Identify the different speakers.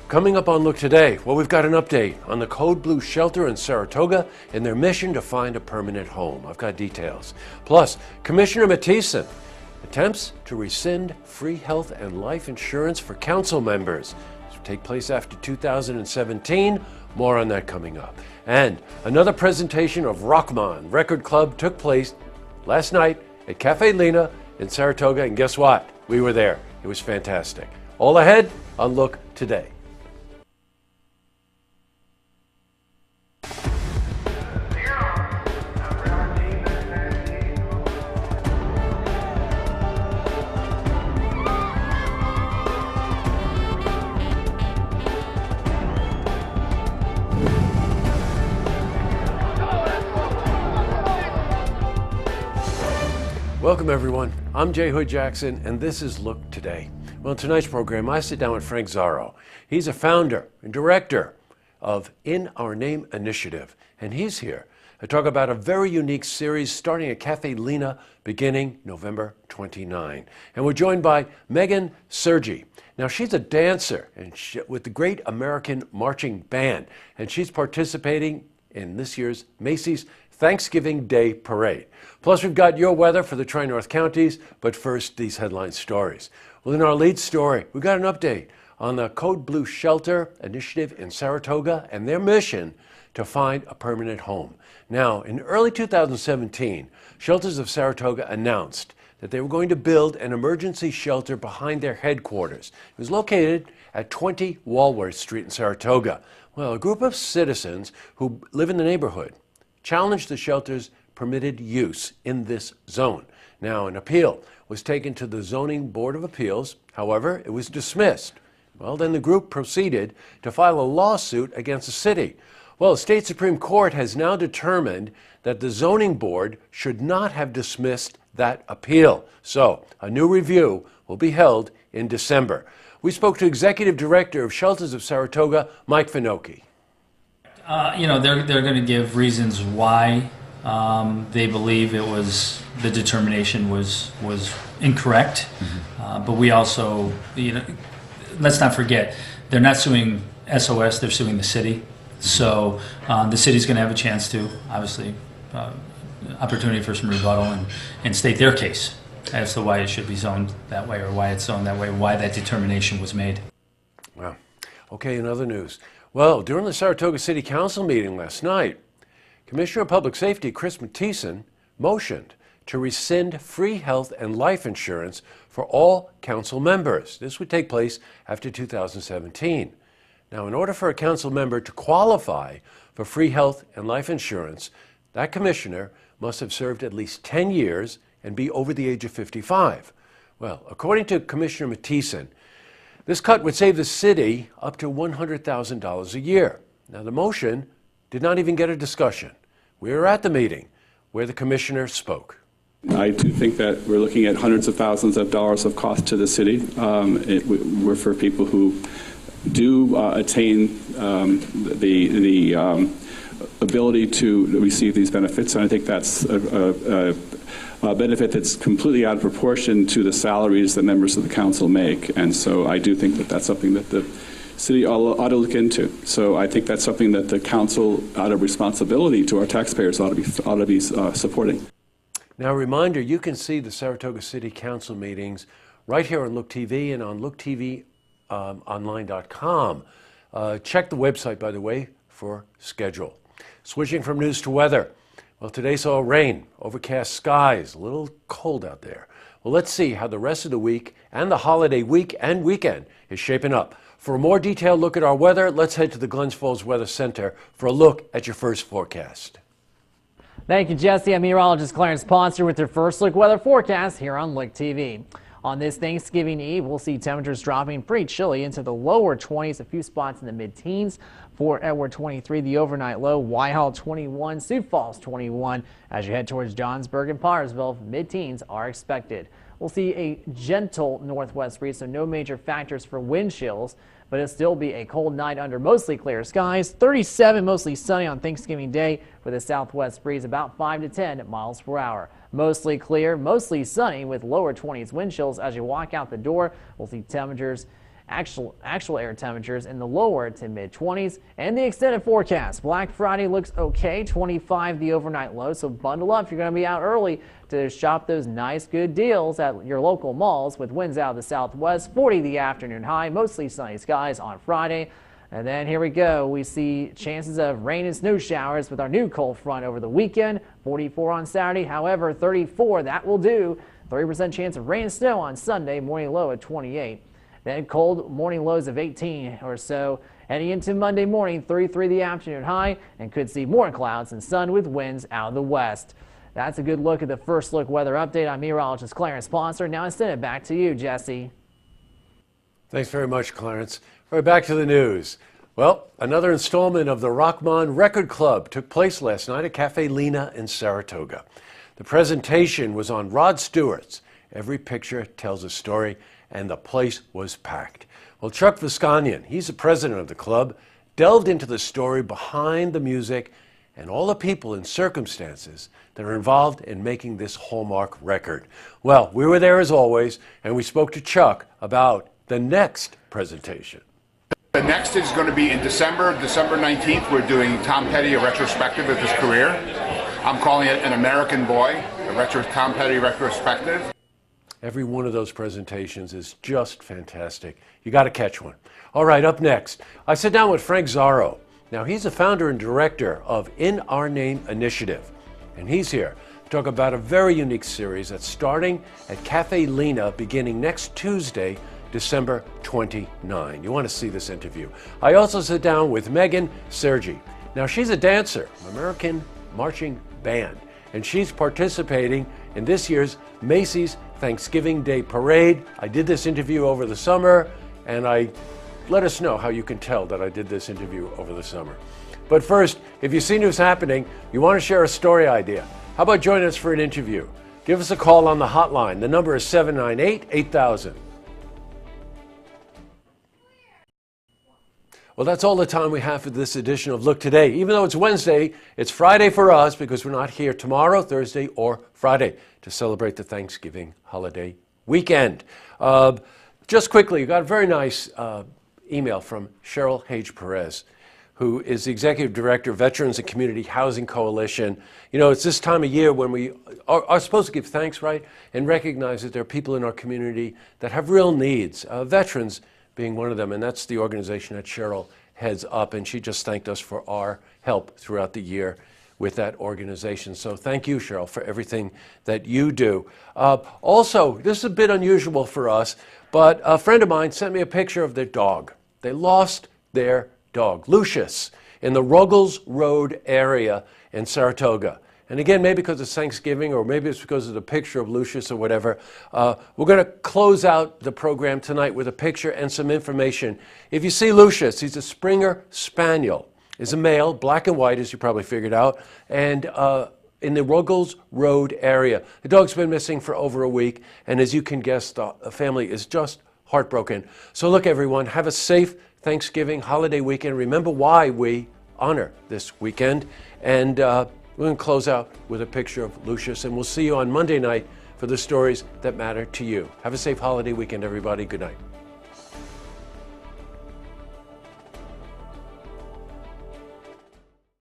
Speaker 1: Coming up on Look Today, well, we've got an update on the Code Blue shelter in Saratoga and their mission to find a permanent home. I've got details. Plus, Commissioner Mathiesen attempts to rescind free health and life insurance for council members. This will take place after 2017. More on that coming up. And another presentation of Rochmon Record Club took place last night at Caffe Lena in Saratoga. And guess what? We were there. It was fantastic. All ahead on Look Today. Welcome everyone, I'm Jay Hood Jackson and this is Look Today. Well, in tonight's program I sit down with Frank Zarro. He's a founder and director of In Our Name Initiative, and he's here to talk about a very unique series starting at Caffe Lena beginning November 29. And we're joined by Megan Sergi. Now she's a dancer and with the Great American Marching Band, and she's participating in this year's Macy's Thanksgiving Day Parade. Plus, we've got your weather for the Tri-North counties, but first, these headline stories. Well, in our lead story, we've got an update on the Code Blue Shelter Initiative in Saratoga and their mission to find a permanent home. Now, in early 2017, Shelters of Saratoga announced that they were going to build an emergency shelter behind their headquarters. It was located at 20 Walworth Street in Saratoga. Well, a group of citizens who live in the neighborhood challenged the shelter's permitted use in this zone. Now, an appeal was taken to the Zoning Board of Appeals. However, it was dismissed. Well, then the group proceeded to file a lawsuit against the city. Well, the state Supreme Court has now determined that the Zoning Board should not have dismissed that appeal. So, a new review will be held in December. We spoke to Executive Director of Shelters of Saratoga, Mike Finocchi.
Speaker 2: They're going to give reasons why they believe the determination was incorrect. Mm-hmm. But we also, let's not forget, they're not suing SOS, they're suing the city. Mm-hmm. So the city's going to have a chance to, obviously, opportunity for some rebuttal and state their case as to why it should be zoned that way or why it's zoned that way, why that determination was made.
Speaker 1: Wow. Okay, in other news. Well, during the Saratoga City Council meeting last night, Commissioner of Public Safety Chris Mathiesen motioned to rescind free health and life insurance for all council members. This would take place after 2017. Now, in order for a council member to qualify for free health and life insurance, that commissioner must have served at least 10 years and be over the age of 55. Well, according to Commissioner Mathiesen, this cut would save the city up to $100,000 a year. Now, the motion did not even get a discussion. We were at the meeting where the commissioner spoke.
Speaker 3: I do think that we're looking at hundreds of thousands of dollars of cost to the city. We're for people who do attain the ability to receive these benefits, and I think that's a benefit that's completely out of proportion to the salaries that members of the council make. And so I do think that that's something that the city ought to look into. So I think that's something that the council, out of responsibility to our taxpayers, ought to be supporting.
Speaker 1: Now, a reminder, you can see the Saratoga City Council meetings right here on Look TV and on looktvonline.com. Check the website, by the way, for schedule. Switching from news to weather. Well, today saw rain, overcast skies, a little cold out there. Well, let's see how the rest of the week and the holiday week and weekend is shaping up. For a more detailed look at our weather, let's head to the Glens Falls Weather Center for a look at your first forecast.
Speaker 4: Thank you, Jesse. I'm meteorologist Clarence Ponster with your first look weather forecast here on Look TV. On this Thanksgiving Eve, we'll see temperatures dropping pretty chilly into the lower 20s, a few spots in the mid-teens. For Edward 23, the overnight low, Whitehall 21, Sioux Falls 21. As you head towards Johnsburg and Pottersville, mid-teens are expected. We'll see a gentle northwest breeze, so no major factors for wind chills, but it'll still be a cold night under mostly clear skies. 37 mostly sunny on Thanksgiving Day with a southwest breeze about 5 to 10 miles per hour. Mostly clear, mostly sunny with lower 20s wind chills as you walk out the door. We'll see temperatures Actual air temperatures in the lower to mid-20s. And the extended forecast. Black Friday looks okay, 25 the overnight low, so bundle up if you're going to be out early to shop those nice good deals at your local malls with winds out of the southwest, 40 the afternoon high, mostly sunny skies on Friday. And then here we go. We see chances of rain and snow showers with our new cold front over the weekend. 44 on Saturday, however, 34, that will do. 30% chance of rain and snow on Sunday, morning low at 28. Then cold morning lows of 18 or so. Heading into Monday morning, 33 the afternoon high, and could see more clouds and sun with winds out of the west. That's a good look at the first look weather update. I'm meteorologist Clarence Ponser. Now I send it back to you, Jesse.
Speaker 1: Thanks very much, Clarence. All right, back to the news. Well, another installment of the Rochmon Record Club took place last night at Caffe Lena in Saratoga. The presentation was on Rod Stewart's Every Picture Tells a Story, and the place was packed. Well, Chuck Visconian, he's the president of the club, delved into the story behind the music and all the people and circumstances that are involved in making this hallmark record. Well, we were there as always, and we spoke to Chuck about the next presentation.
Speaker 5: The next is going to be in December 19th. We're doing Tom Petty, a retrospective of his career. I'm calling it An American Boy, a Tom Petty retrospective.
Speaker 1: Every one of those presentations is just fantastic. You got to catch one. All right, up next, I sit down with Frank Zarro. Now, he's the founder and director of In Our Name Initiative, and he's here to talk about a very unique series that's starting at Caffe Lena beginning next Tuesday, December 29. You want to see this interview. I also sit down with Megan Sergi. Now, she's a dancer, American Marching Band, and she's participating in this year's Macy's Thanksgiving Day Parade. I did this interview over the summer, and let us know how you can tell that I did this interview over the summer. But first, if you see news happening, you want to share a story idea, how about joining us for an interview? Give us a call on the hotline. The number is 798-8000. Well, that's all the time we have for this edition of Look Today. Even though it's Wednesday, it's Friday for us because we're not here tomorrow, Thursday, or Friday to celebrate the Thanksgiving holiday weekend. Just quickly, you got a very nice email from Cheryl Hage-Perez, who is the Executive Director of Veterans and Community Housing Coalition. You know, it's this time of year when we are supposed to give thanks, right? And recognize that there are people in our community that have real needs. Veterans being one of them, and that's the organization that Cheryl heads up, and she just thanked us for our help throughout the year with that organization. So thank you, Cheryl, for everything that you do. Also, this is a bit unusual for us, but a friend of mine sent me a picture of their dog. They lost their dog, Lucius, in the Ruggles Road area in Saratoga. And again, maybe because it's Thanksgiving, or maybe it's because of the picture of Lucius or whatever, we're going to close out the program tonight with a picture and some information. If you see Lucius, he's a Springer Spaniel. He's a male, black and white, as you probably figured out, and in the Ruggles Road area. The dog's been missing for over a week, and as you can guess, the family is just heartbroken. So look, everyone, have a safe Thanksgiving holiday weekend. Remember why we honor this weekend, and we're going to close out with a picture of Lucius, and we'll see you on Monday night for the stories that matter to you. Have a safe holiday weekend, everybody. Good night.